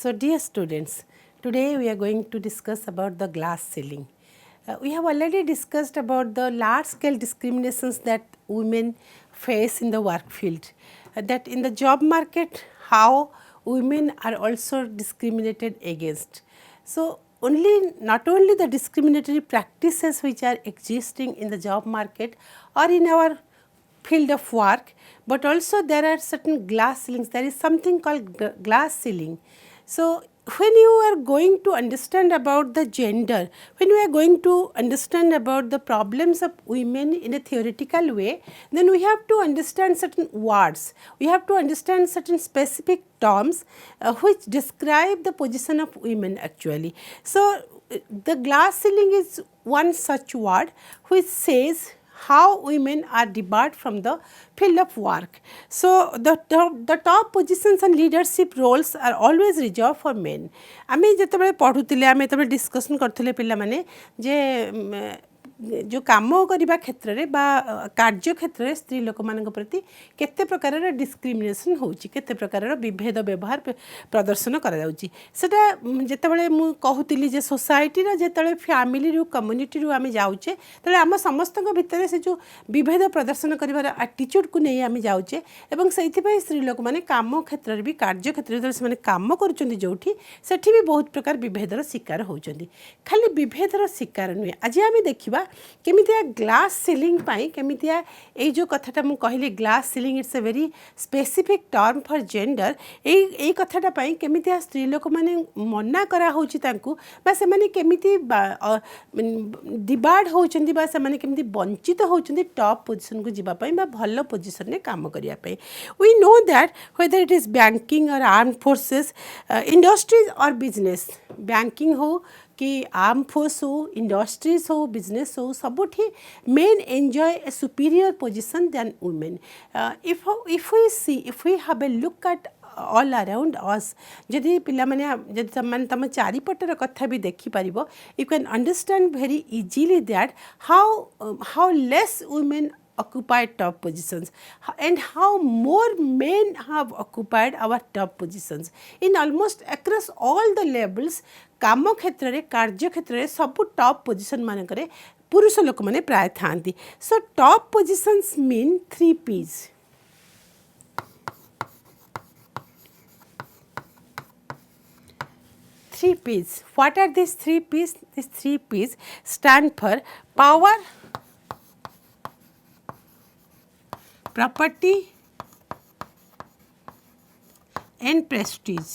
So dear students, today we are going to discuss about the glass ceiling. We have already discussed about the large scale discriminations that women face in the work field. That in the job market, how women are also discriminated against. So not only the discriminatory practices which are existing in the job market or in our field of work, but also there are certain glass ceilings. There is something called glass ceiling. So when you are going to understand about the gender, when you are going to understand about the problems of women in a theoretical way, then we have to understand certain words. We have to understand certain specific terms which describe the position of women actually. So the glass ceiling is one such word which says how women are debarred from the field of work. So the top positions and leadership roles are always reserved for men. आमे जेतबे पढुतिले आमे तबे discussion करथिले पिल्ला माने जे जो काम करने क्षेत्र में कार्य क्षेत्र में स्त्री लोक मान प्रति केते प्रकार डिस्क्रिमिनेशन होची केते प्रकार विभेद व्यवहार प्रदर्शन करा सेटा जितेबाला कहूली जे सोसाइटी जिते फैमिली रु कम्युनिटी रु आम जाऊे तेज आम समस्त भितर से जो विभेद प्रदर्शन कर आटीट्यूड को नहीं आम जाऊे और से स्त्री लोक मैंने काम क्षेत्र में भी कार्य क्षेत्र में से काम करोटी से भी बहुत प्रकार विभेदर शिकार होती खाली विभेदर शिकार नुहे आज आम देखा केमितिया ग्लास सीलिंग पाई केमितिया ए जो कथाटा मु कहली glass ceiling it's a very specific term for gender ए कथाटा पाई केमितिया स्त्री लोक माने मना करा होची तांकू बा से माने केमिति डिबार्ड होचंदी बा से माने केमिति वंचित होचंदी टॉप पोजीशन को जिबा पाई बा भलो पोजीशन ने काम करिया पाई we know that whether it is banking or arm forces industries or business banking हो कि आर्म फोर्स हो इंडस्ट्रीज हो बिजनेस हो सबुठी men enjoy a superior position than women if we have a look at all around us जदि पिला माने जदि माने तम चारिपटर कथा भी देखि परिबो you can understand very easily that how less women occupied top positions and how more men have occupied our top positions in almost across all the levels काम क्षेत्र में कार्य क्षेत्र में सब टॉप पोजिशन मानक पुरुष लोक मैंने प्राय था so top positions mean 3 P's What are these 3 P's? These 3 P's stand for power, property and prestige.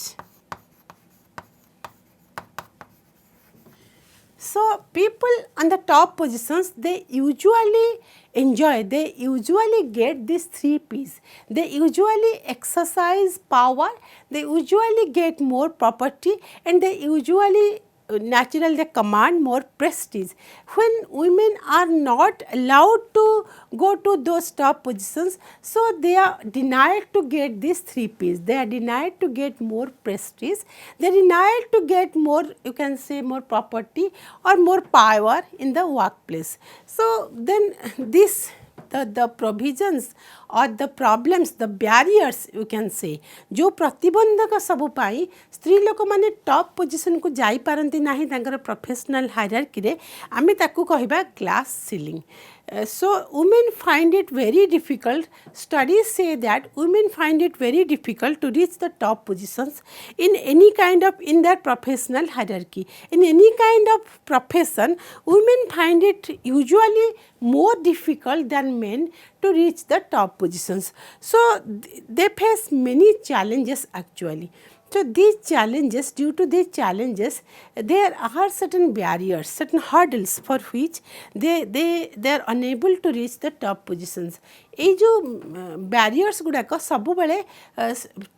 So people on the top positions, they usually get these 3 P's. They usually exercise power, they usually get more property and they usually they command more prestige. When women are not allowed to go to those top positions, so they are denied to get these 3 P's. They are denied to get more prestige. They are denied to get more, you can say, more property or more power in the workplace. So then this the provisions or the problems, the barriers you can say, जो प्रतिबंधक सब पाई स्त्री लोक माने top position को जाई पारंती नाही तांकर प्रोफेशनल हायरार्की रे आमे ताकू कहबा glass ceiling so women find it very difficult. Studies say that women find it very difficult to reach the top positions in any kind of in their professional hierarchy. In any kind of profession, women find it usually more difficult than men to reach the top positions. So they face many challenges actually. So these challenges, due to these challenges, there are certain barriers, certain hurdles for which they are unable to reach the top positions. ये जो barriers गुड़ाक सबु बड़े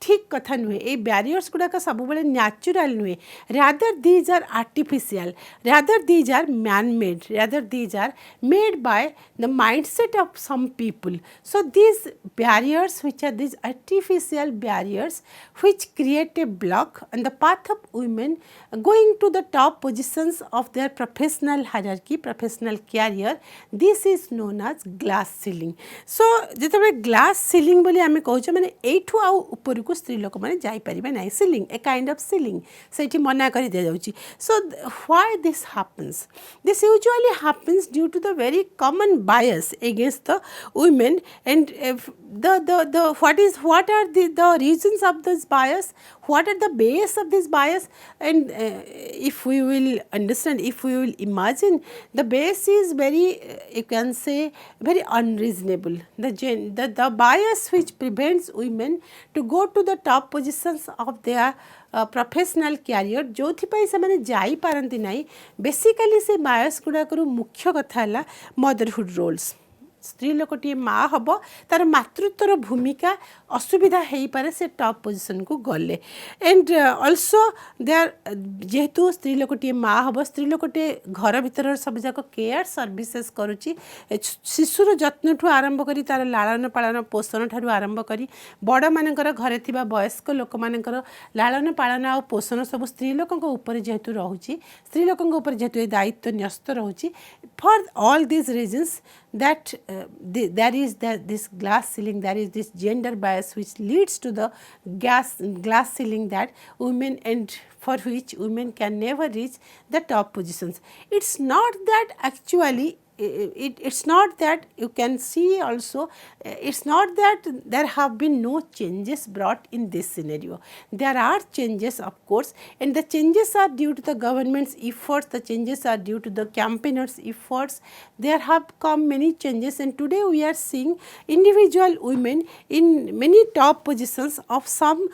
ठीक कथा नुहे ये barriers गुड़ाक सबु बड़े natural नुहे rather these are artificial, rather these are man-made, rather these are made by the mindset of some people. So these barriers which are these artificial barriers which create a block on the path of women going to the top positions of their professional hierarchy, professional career, this is known as glass ceiling. So जिते glass ceiling बोली आम कहे मैंने you आउ ऊपर को स्त्री लोक मैंने जापारे ना ceiling a kind of ceiling से मना कर दि जाऊँगी so why this happens this usually happens due to the very common bias against the women and what are the reasons of this bias, what are the base of this bias, and if we will understand, if we will imagine, the base is very you can say very unreasonable. The bias which prevents women to go to the top positions of their professional career जो से जाई पारती ना basically से बायस गुड़ाक मुख्य कथा है motherhood roles स्त्री लोकटे माँ हम तार मातृत्वर भूमिका असुविधा हो पारे से टॉप पोजिशन को गले एंड ऑल्सो दे आर जेहेतु स्त्री लोकटे माँ हम स्त्री लोकटे घर भीतर सब जाक केयर सर्विसेस करुच्ची शिशुर जत्न ठू आरंभ करी तार लालन पालन पोषण ठारू आरंभ करी बड़ मानकर घरे थिबा वयस्क लोक मानकर लालन पालन आ पोषण सब स्त्री लोकंक ऊपर जेहेतु रहुची स्त्री लोकंक ऊपर जेहेतु ए दायित्व न्यस्त रहुची for all these reasons that there is this glass ceiling, there is this gender bias which leads to the glass ceiling that women and for which women can never reach the top positions. It's not that actually it's not that you can see also it's not that there have been no changes brought in this scenario. There are changes of course, and the changes are due to the government's efforts, the changes are due to the campaigners efforts. There have come many changes, and today we are seeing individual women in many top positions of some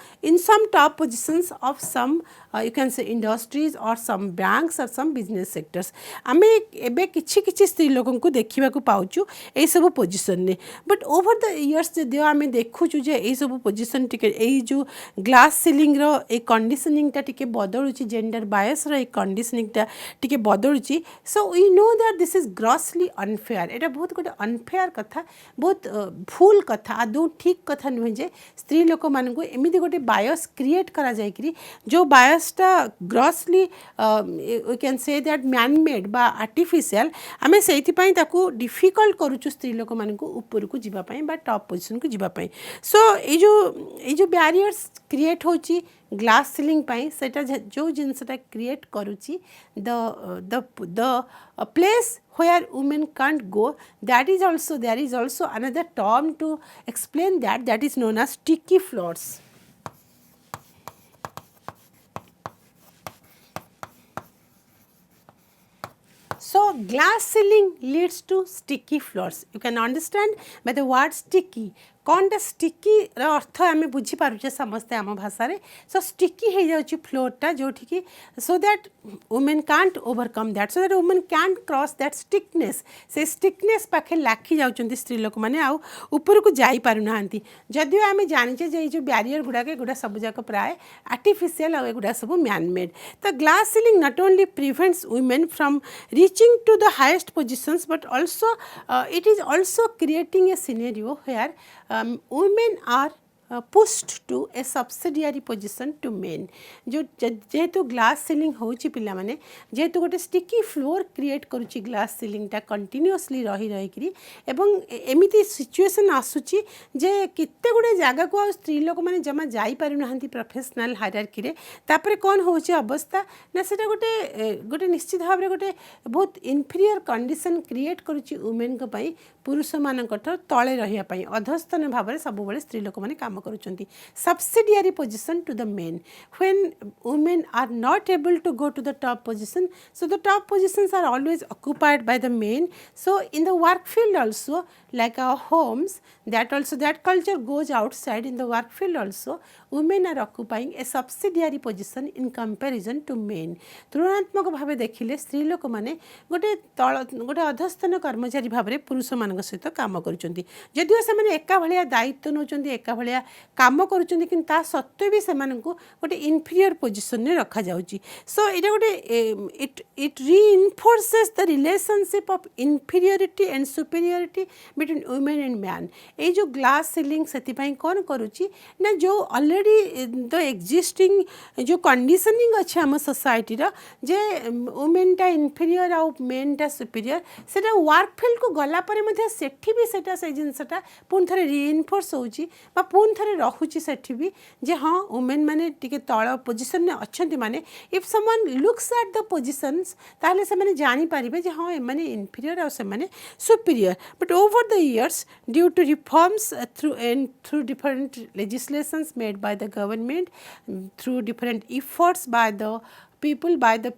top positions of some you can say industries or some banks or some business sectors. आमे एबे किछि किछि स्त्री लोगों को देखा पाचु ये सब पोजिशन ने बट ओवर द इयर्स जदि आम देखुचु जे ये सब पोजिशन टिके ये जो ग्लास सीलिंग रो ए कंडीशनिंग टा टिके बदलुची जेंडर बायस रो ए कंडीशनिंग टा टिके बदलुची so we know that this is grossly unfair एटा बहुत गोटे अनफेयर कथा बहुत भूल कथा आदौ ठीक कथा नुहे जे स्त्री लोक मान को एमिति गोटे बायस क्रिएट करा जाय करी जो बायसटा grossly we can say that man made बा आर्टिफिशियल आमे सेइथिपाई ताकू डिफिकल्ट करूछु स्त्री लोक मान को ऊपर को जीवा पाई बा टॉप पोजीशन को जीवा पाई सो ये जो बैरियर्स क्रिएट होची ग्लास सीलिंग पाई सेटा जो जिनसटा क्रिएट करूची the place where women can't go, that is also there is also another term to explain that is known as sticky floors. So glass ceiling leads to sticky floors. You can understand by the word sticky. कौनटा sticky अर्थ आम बुझीपारे समस्ते आम भाषा so sticky हो जाऊँगी फ्लोरटा जोठिकी so that women can't overcome that so that women can't cross that stickiness से स्टिकनेस पाखे लाखी जाऊँच स्त्री लोक मैंने आउ ऊपर को जाई पारु नाहंती जदियो आम जानिचे जे जो बैरियर गुड़ाक एगुड़ा सब जाक प्राय आर्टिफिशियल आ एगुड़ा सब मैन मेड तो glass ceiling not only prevents women from reaching to the highest positions but also it is also creating a scenario where women are pushed to a subsidiary position to men जो जेहेतु glass ceiling होची पिला माने जेहेतु गोटे sticky floor create करुची glass ceiling टा continuously रही रही एवं एमिति सिचुएशन आसुची जे किते गुडे जागा को आ स्त्री लोक माने जमा जाई पारु नाहंती प्रोफेशनल हायरार्की रे तापरे कोन होची अवस्था ना सेटा गोटे निश्चित भाव रे गोटे बहुत इन्फीरियर कंडीशन क्रिएट करुची वुमेन को पई पुरुष मानक तले रहिया पई अधस्तन भाव रे सब बेले स्त्री लोक माने काम करुचंती subsidiary position to the men when women are not able to go to the top position so the top positions are always occupied by the men so in the work field also like our homes that culture goes outside in the work field also women are occupying a subsidiary position in comparison to men तुलनात्मक भाव देखिले स्त्री लोक माने गोटे अधस्तन कर्मचारी भाव में पुरुष मान सहित काम करुँच जदिव से एका भाया दायित्व नौकरी एका भाया काम करुँच कि सत्वे भी से गोटे इनफीरियर पोजिशन रखा जाउची सो ये गोटे it reinforces the relationship of inferiority and superiority between women and man ये जो ग्लास सीलिंग से कौन करुच्ची ना जो ऑलरेडी द एग्जिस्टिंग जो कंडीशनिंग अच्छे आम सोसाइटी जे वुमेन टा इनफीरियर आउ मेन टा सुपीरियर से वर्क फील्ड को गलापर सेठी भी से जिनसटा पुणी थे रिइनफोर्स होची पुणी थे रोचे सेठी भी जे हाँ वुमेन मैंने टिके तल पोजिशन में अच्छा माने if someone looks at the positions ताहले से माने जानी पारिबे जे हाँ एमाने इनफीरियर और से माने superior but over the years due to reforms through different legislations made by the government through different efforts by the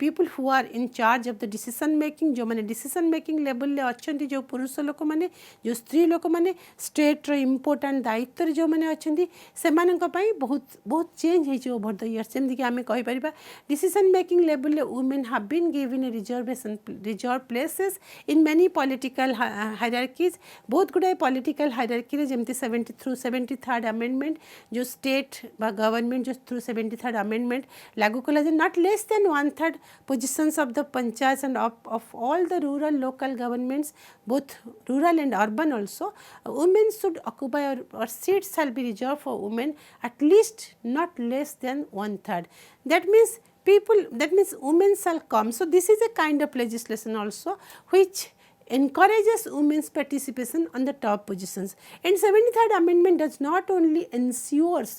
people who are in charge of the decision making जो मैंने decision making level ले अच्छी जो पुरुष लोक मैंने जो स्त्री लोक मैंने स्टेट रो इम्पोर्टाट दायित्व जो मैंने अच्छी से बहुत बहुत चेंज हो ओवर द इयर्स जमीक कि आम कहीपर डिसीजन मेकिंग लेवल ले women have been given a reserve places in many political hierarchies बहुत गुड़ाए पॉलिटिकल हायरार्की जमती 73rd अमेंडमेंट जो स्टेट बा गवर्नमेंट जो थ्रू 73rd अमेंडमेंट लागू कला not less than 1/3 positions of the panchayats and of all the rural local governments, both rural and urban also, women should occupy or seats shall be reserved for women at least not less than 1/3. That means women shall come. So this is a kind of legislation also which encourages women's participation on the top positions. And 73rd amendment does not only ensures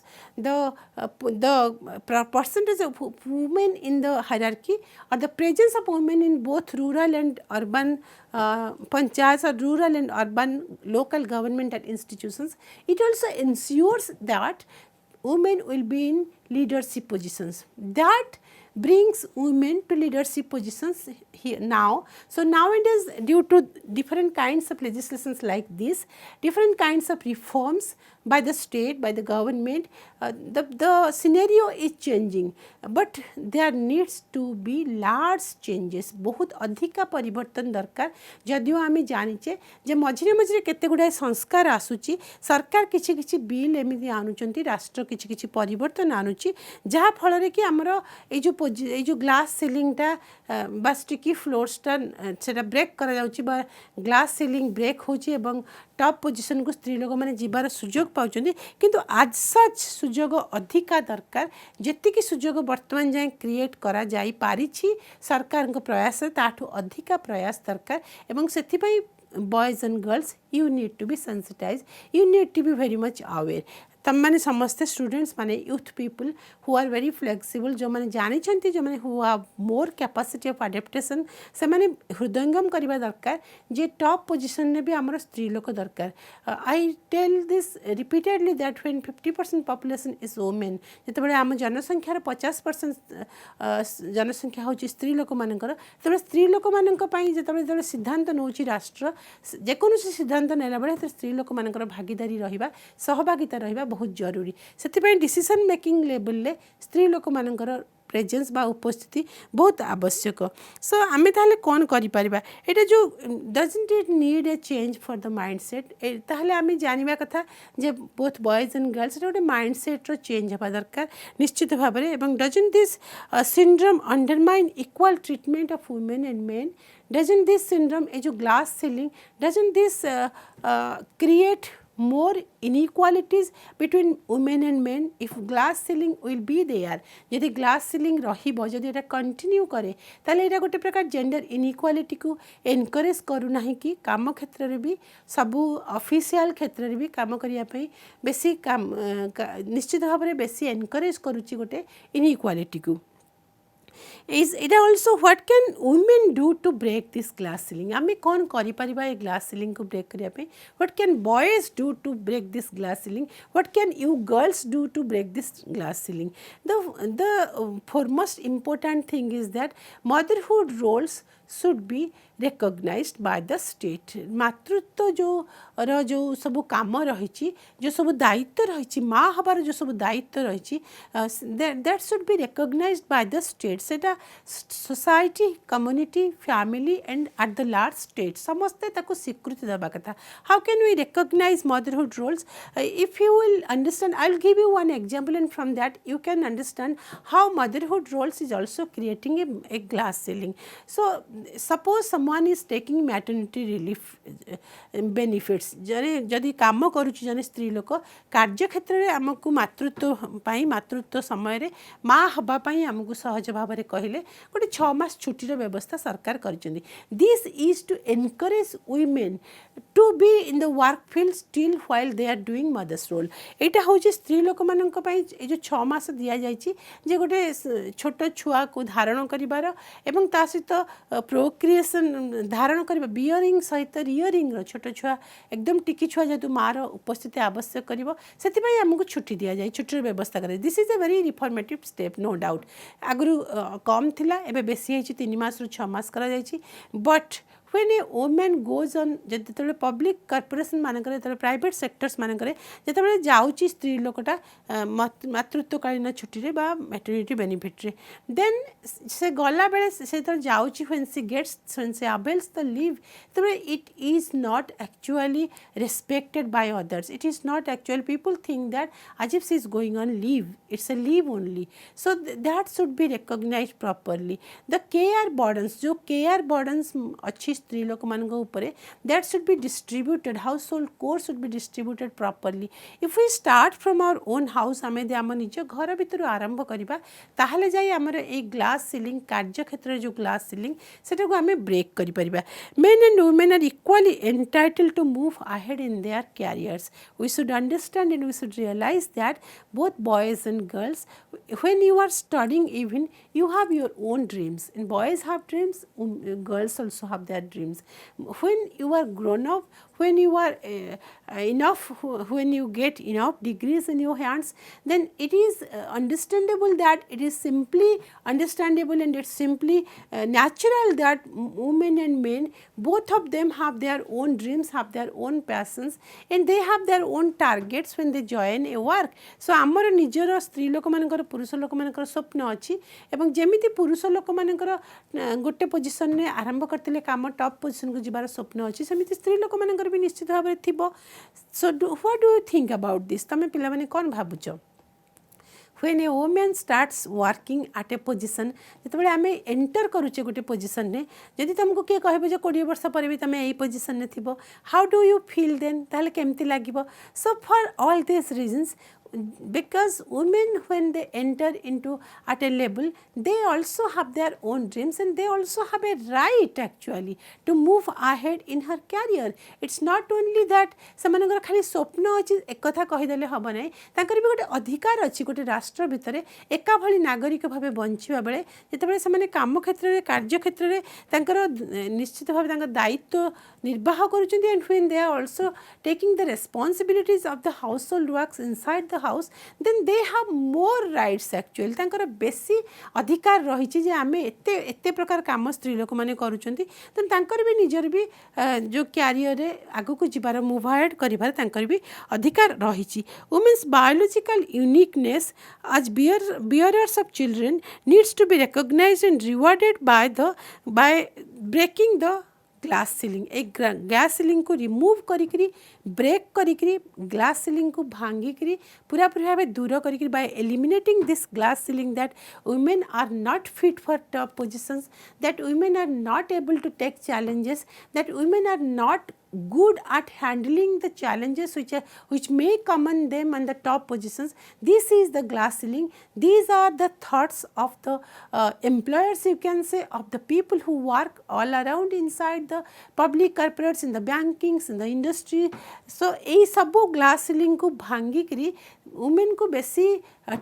the percentage of women in the hierarchy or the presence of women in both rural and urban panchayats or rural and urban local government and institutions, it also ensures that women will be in leadership positions. That brings women to leadership positions here now. So nowadays, due to different kinds of legislations like this, different kinds of reforms by the state, by the government, the scenario is changing. But there needs to be large changes. बहुत अधिका परिवर्तन दरकार जदिव आम जानीचे जे मझिरे मझिरे केते गुड़ाए संस्कार आसूची सरकार किछि किछि बिल एमिति आनुचंती राष्ट्र किछि किछि परिवर्तन आनुची जहाँ फल कि आमर ये जो ग्लास सीलिंगटा बा स्टिकी फ्लोर्सटा से ब्रेक करा जाउची बा ग्लास सीलिंग ब्रेक होची एवं टॉप पोजिशन को स्त्री लोक मैंने जीवार सुजोग पाउचंती किंतु आज सच सुजोग अधिका दरकार जेतिकी सुजोग वर्तमान जाए क्रिएट करा जाई पारिछि सरकार को प्रयास ताठू अधिका प्रयास दरकार एवं सेथिपई boys and girls you need to be sensitize you need to be very much aware तम मैंने समस्ते स्टूडेंट्स माने youth people who are very flexible जो मैंने जानी जो मैंने who have more capacity of adaptation से मैंने हृदयंगम करवा दरकार जे टॉप पोजिशन में भी आमर स्त्री लोक दरकार I tell this repeatedly that when 50% population is women जिते आम जनसंख्यार 50% जनसंख्या हूँ स्त्री लोक मानकर तेज स्त्री लोक मानी जो सिद्धांत नौ राष्ट्र जेकोसी सिद्धांत नेला बेले स्त्री लोक मानकर भागीदारी रहा सहभागिता रहा बहुत जरूरी से डिसीजन मेकिंग लेवल ले स्त्री लोक मानकर प्रेजेंस बा उपस्थिति बहुत आवश्यक सो आम ताहले कौन करिपरिबा एटा जो doesn't it need a change for the mindset ताहले आम जानिबा कथा जे बोथ बॉयज एंड गर्ल्स एटा गोटे माइंडसेट रो चेंज हवा दरकार निश्चित भाव में एवं doesn't this syndrome undermine equal treatment of women and men doesn't this syndrome ए जो glass ceiling doesn't this create more inequalities between women and men if glass ceiling will be there यदि glass ceiling रहिबो जदि एटा continue करे ताले एटा गोटे प्रकार gender inequality को एनकरेज करू नाही कि काम क्षेत्र रे भी सबु ऑफिशियल क्षेत्र रे भी काम करिया पई बेसी काम निश्चित भाव में बेसी एनकरेज करूची गोटे इनइक्वालिटी को is it also what can women do to break this glass ceiling आमे कौन करि परिबा ए ग्लास सीलिंग को ब्रेक करिया पे what can boys do to break this glass ceiling what can you girls do to break this glass ceiling the foremost important thing is that motherhood roles should be recognized by the state. मातृत्व जो सब काम रही जो सब दायित्व रही माँ हबार जो सब दायित्व रही that should be recognized by the state. सेटा society community family and at the large state समस्ते ताको स्वीकृति देवा कथा. How can we recognize motherhood roles? If you will understand, I will give you one example, and from that you can understand how motherhood roles is also creating a glass ceiling. So suppose someone is taking maternity relief benefits. जदि काम करुच्ची जन स्त्री लोक कार्य क्षेत्र में आमको मातृत्व समय माँ हवापाई आमको सहज भाव में कहले गोटे 6 मास छुट्टीर व्यवस्था सरकार कर. This is to encourage women to be in the work field still while they are doing mothers role. यहाँ हूँ स्त्री लोक मान जो 6 मास दि जाए गोटे छोट छुआ को धारण कर सहित प्रोक्रिएशन धारण कर बियरिंग सहित रियरिंग छोट छुआ एकदम टिकी छुआ जेहतु माँ उपस्थिति आवश्यक कर आमको छुट्टी दि जाए छुट्टी व्यवस्था कर. This is a very reformative step no doubt. आगु कम थिला एबे बेसी है 3 मास रु 6 मास करा जायछि. But when a woman goes on जेतेबेले पब्लिक कॉर्पोरेशन मानकर जेतेबेले प्राइवेट सेक्टर्स मानकर जेतेबेले जाउची स्त्री लोकटा मातृत्वकालीन छुट्टी रे बा मैटरनिटी बेनिफिट रे देन से गला बेले से तर जाउची when she avails the leave तबे it is not actually respected by others. It is not actually, people think that as if she is going on leave, it's a leave only. So that should be recognized properly. The care burdens जो care burdens अच्छी स्त्री लोक मान उपरे that should be distributed. Household chores should be distributed properly. If we start from our own house आमे दे आम निज घर भितर आरंभ करिबा ताहले जाई हमर ए ग्लास सीलिंग कार्य क्षेत्र जो ग्लास सीलिंग सेटा को आमे ब्रेक करि परिबा. Men and women are equally entitled to move ahead in their careers. We should understand and we should realize that both boys and girls, when you are studying even, you have your own dreams, and boys have dreams, girls also have their dreams. When you are grown up, when you are enough, when you get enough degrees in your hands, then it is understandable that it is simply understandable and it's simply natural that women and men, both of them have their own dreams, have their own passions, and they have their own targets when they join a work. So आमर निजर स्त्री लोक मानकर पुरुष लोक मानकर स्वप्न अच्छी एवं जेमिति पुरुष लोक मानकर गोटे पोजिशन ने आरंभ करते काम टॉप पोजिशन को जीवार स्वप्न अच्छी सेमिति स्त्री लोक मानकर भी निश्चित भाव में थिबो. So what do you think about this? तमे पिला माने कोन भाबुछ? When a woman starts working at a position, जिते आम एंटर करुचे गोटे पोजिशन ने जदि तुमको किए कहे 20 वर्ष पर भी तुम यही पोजिशन ने थिबो, how do you feel then ताहले केमती लागिबो? So for all this reasons, because women when they enter into at a level, they also have their own dreams and they also have a right actually to move ahead in her career. It's not only that semanଙ୍କର खाली स्वप्न अछि एक कथा कहि देले हबो नै, तांकर भी गोटे अधिकार अछि गोटे राष्ट्र भितरे एका भली नागरिक भाबे बंचिबा बेले जेतेबेले सेमाने काम क्षेत्र रे कार्य क्षेत्र रे तांकर निश्चित भाबे तांकर दायित्व निर्वाह करूछन्ती. And when they are also taking the responsibilities of the household works inside the house, then they have more rights actually. तांकर बेसी अधिकार रही जे आमे एते एते प्रकार काम स्त्री लोक माने करूछन्ती, त तांकर भी निजर भी जो कैरियर रे आगु को जिबार मूव अहेड करिबार तांकर भी अधिकार रही. Women's biological uniqueness as bearers of children needs to be recognized and rewarded by breaking the glass ceiling. एक ग्लास सीलिंग को रिमूव करी ब्रेक करी ग्लास सीलिंग को भांगी करी पूरा भाव दूर करी by eliminating this glass ceiling that women are not fit for top positions, that women are not able to take challenges, that women are not good at handling the challenges which may come on them on the top positions. This is the glass ceiling. These are the thoughts of the employers, you can say, of the people who work all around inside the public corporates, in the bankings, in the industry. So ei sabu glass ceiling को भांगी करी women को बेसी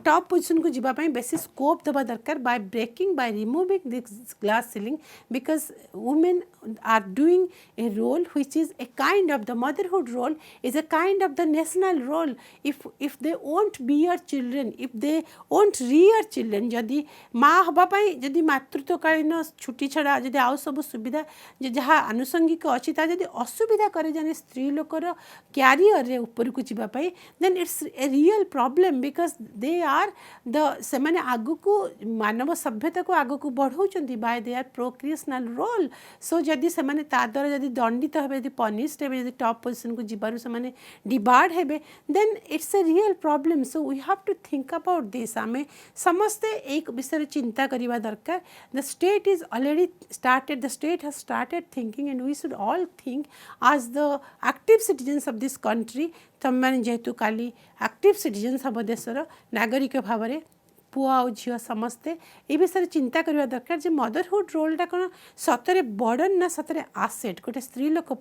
top position को जीवा पाई बेसी scope दबा दरकार by breaking, by removing this glass ceiling, because women are doing a role which is a kind of the motherhood role is a kind of the national role. If they won't bear children, if they won't rear children, जदि माँ हवा पाई जदि मातृत्वकालीन छुट्टी छड़ा जदि आउ सब सुविधा जहाँ आनुषंगिक अच्छी ता जदि असुविधा करे जाने स्त्री लोकर क्यारियर रे ऊपर को जीवा पाई, then it's a real problem because they are the सेमाने आगु को मानव सभ्यता को आगु को बढ़ाउछंती by their procreational role. So जदि सेमाने ता द्वारा जदि दंडित हेबे जदि पनिश्ड हेबे जदि टॉप पोजीशन को जीवारु सेमाने डिबार्ड हेबे, then it's a real problem. So we have to think about this. आमे समस्ते एक विषय चिंता करिवा दरकार. The state is already started, the state has started thinking and we should all think as the active citizens of this country. तमने जेहेतु काली active citizens हम देशर नागरिक भाव में पुआ और झील समस्ते ये विषय चिंता करवा दरकार जे मदरहुड रोलटा कौन सतरे बर्डन ना सतरे आसेट गोटे स्त्री लोक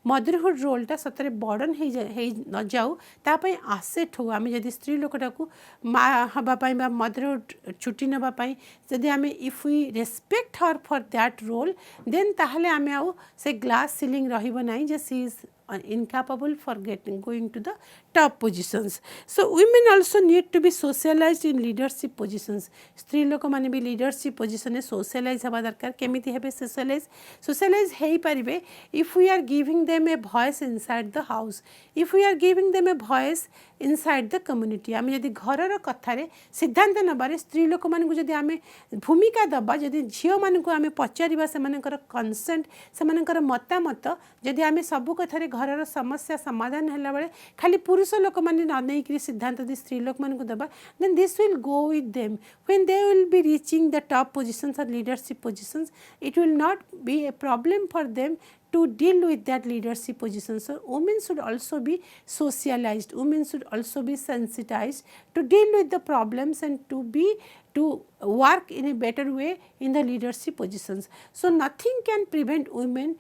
मदरहुड रोलटा सतरे बर्डन न जाऊ तापाई आसेट हो आम जदि स्त्री लोकटा को माँ हवापाई मदरहुड छुट्टी नापाई जदि आम if we respect her for that role then ताहले आम आउ से ग्लास सीलिंग रहिबो नाही जे she is incapable for going to the top positions. So women also need to be socialized in leadership positions. स्त्री लोक माने भी leadership position में socialize हवा दरकार. केमिति हेबे socialize हेई परिबे if we are giving them a voice inside the house, if we are giving them a voice inside the community. आमे यदि घरर कथारे सिद्धांत नबारे स्त्री लोक मान को यदि आमे भूमिका दबा यदि झियो मान को आमे पचारिबा सेमानकर कंसेंट सेमानकर मतामत यदि आमे सब कथारे घरर समस्या समाधान हला बेले खाली पुरुष लोक माने न नै कि सिद्धांत दि स्त्री लोक मान को दबा, then this will go with them when they will be reaching the top positions or leadership positions. It will not be a problem for them to deal with that leadership position. So women should also be socialized, women should also be sensitized to deal with the problems and to work in a better way in the leadership positions. So nothing can prevent women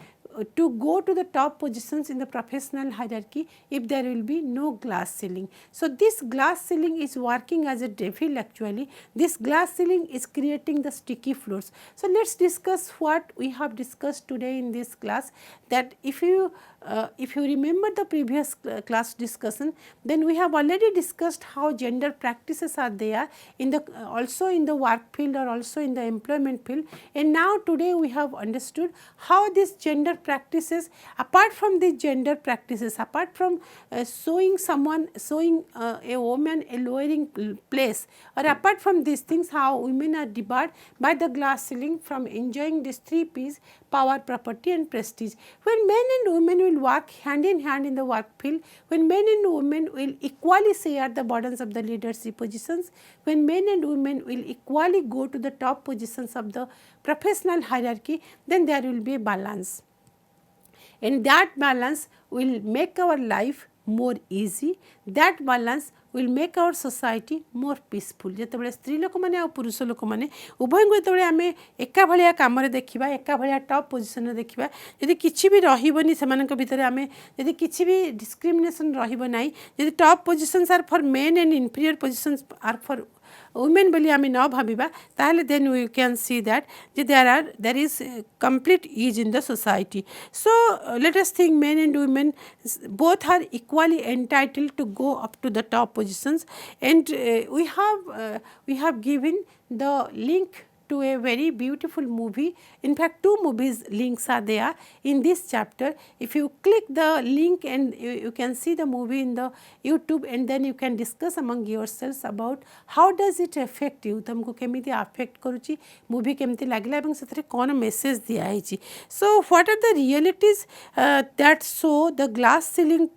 to go to the top positions in the professional hierarchy if there will be no glass ceiling. So this glass ceiling is working as a devil actually. This glass ceiling is creating the sticky floors. So let's discuss what we have discussed today in this class, that if you remember the previous class discussion, then we have already discussed how gender practices are there in the also in the work field or also in the employment field, and now today we have understood how these gender practices, apart from these gender practices, apart from showing a woman a lowering place, or apart from these things, how women are debarred by the glass ceiling from enjoying these three P's: power, property and prestige. When men and women will work hand in hand in the work field, when men and women will equally share the burdens of the leadership positions, when men and women will equally go to the top positions of the professional hierarchy, then there will be a balance. And that balance will make our life more easy, that balance will make our society more peaceful. जेतेबेले स्त्री लोक माने आ पुरुष लोक माने उभय को जेतेबेले आमे एका भलिया काम रे देखिबा, एका भलिया टॉप पोजीशन रे देखिबा, यदि किछि भी रहिबोनी सेमानक भितरे आमे यदि किछि भी डिस्क्रिमिनेशन रहिबो नाही, यदि top positions are for men and inferior positions are for women बोली आमे न भाबिबा, ताहले then we can see that there is complete ease in the society. So let us think men and women both are equally entitled to go up to the top positions, and we have given the link to a very beautiful movie. In fact, two movies links are there in this chapter. If you click the link and you can see the movie in the YouTube, and then you can discuss among yourselves about how does it affect you, तुमको केमिति affect करूची, movie केमिति लागला एवं सेथरे कोन message दिया है. So what are the realities that show the glass ceiling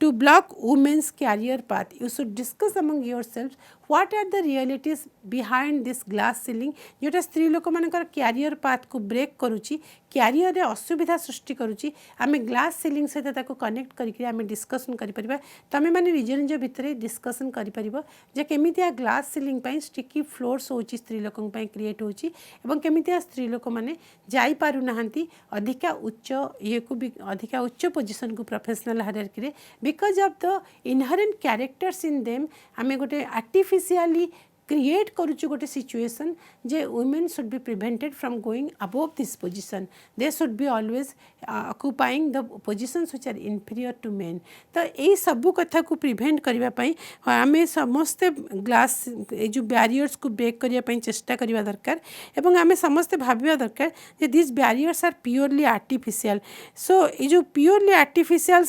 to block women's career path? You should discuss among yourselves what are the realities behind this glass ceiling जोटा स्त्री लोक मानकर कैरियर पाथ को break करूची, career रे असुविधा सृष्टि करूची. आमे ग्लास सीलिंग सहित ताको कनेक्ट करिक आमे डिस्कशन करि परिबा. तमे माने निज निज भितरे डिस्कशन करि परिबो जे केमितिया ग्लास सीलिंग पई स्टिकी फ्लोर्स होची स्त्री लोकन पई क्रिएट होची, एवं केमितिया स्त्री लोक माने जाई पारु नाहंती अधिका उच्च ये को भी अधिका उच्च पोजीशन को प्रोफेशनल हायरार्की रे, because of the inherent characters in them. आमे गोटे आर्टिफिशियली क्रिएट करुचु गोटे सिचुएशन जे women should be prevented from going above this position they should be always occupying the positions which are inferior to men तो यही सबू कथा को प्रिवेंट करने आम समस्ते ग्लास जो बैरियर्स को ब्रेक करने चेष्टा करने दरकार एवं आम समस्ते भाविया दरकार जे this barriers are purely artificial so ये जो प्योरली आर्टिफिशियल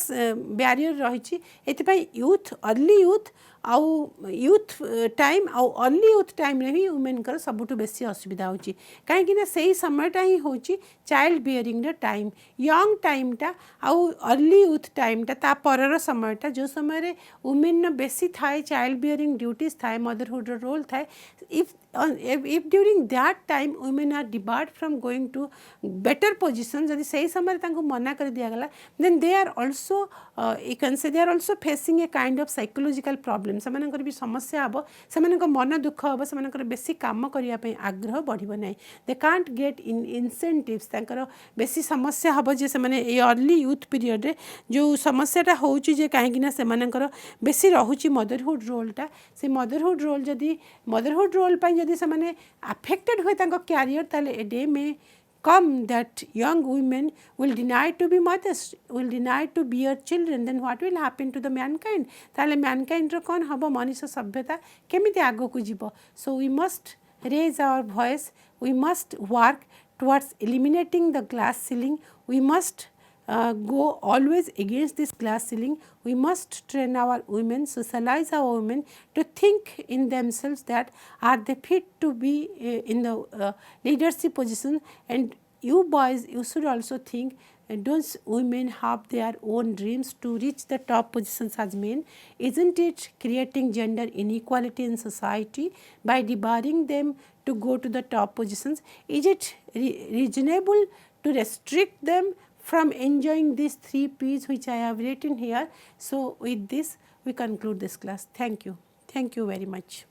बैरियर रही यूथ अर्ली यूथ आउ यूथ टाइम आउ अर्ली यूथ टाइम रे ही वुमेन कर सबुठ बेसी असुविधा होची कहीं से समयटा ही होची चाइल्ड बियरिंग रे टाइम यंग टाइमटा आउ अर्ली यूथ टाइमटा ता परर समयटा जो समय रे वुमेन बेसी थाए चाइल्ड बियरिंग ड्यूटीज थाए मदरहुड रोल थाए if during that time women are debarred from going to better positions जदि सही समय तांको मना कर दिया गला then they are also you can say they are also facing a kind of psychological problem सेमानकर भी समस्या हबो सेमानक मन दुख हबो सेमानकर बेसी काम करिया पई आग्रह बढ़िबो नै they can't get in incentives तांकर बेसी समस्या हबो जे सेमाने ए अर्ली यूथ पीरियड रे जो समस्याटा होउची जे काहेकि ना सेमानकर बेसी रहुची मदरहुड रोलटा से मदरहुड रोल जदि मदरहुड रोल पाई जदि सेमाने अफेक्टेड होय तांको कैरियर ताले ए डे में come that young women will deny to be mothers, will deny to bear children, then what will happen to the mankind? ताले mankind रो कौन हबो मनुष्य सभ्यता केमिति आगो को जीवो so we must raise our voice, we must work towards eliminating the glass ceiling, we must go always against this glass ceiling. We must train our women, socialize our women to think in themselves that are they fit to be in the leadership position, and you boys you should also think don't women have their own dreams to reach the top positions as men? Isn't it creating gender inequality in society by debarring them to go to the top positions? Is it reasonable to restrict them from enjoying these 3 P's which I have written here? So with this we conclude this class. Thank you very much.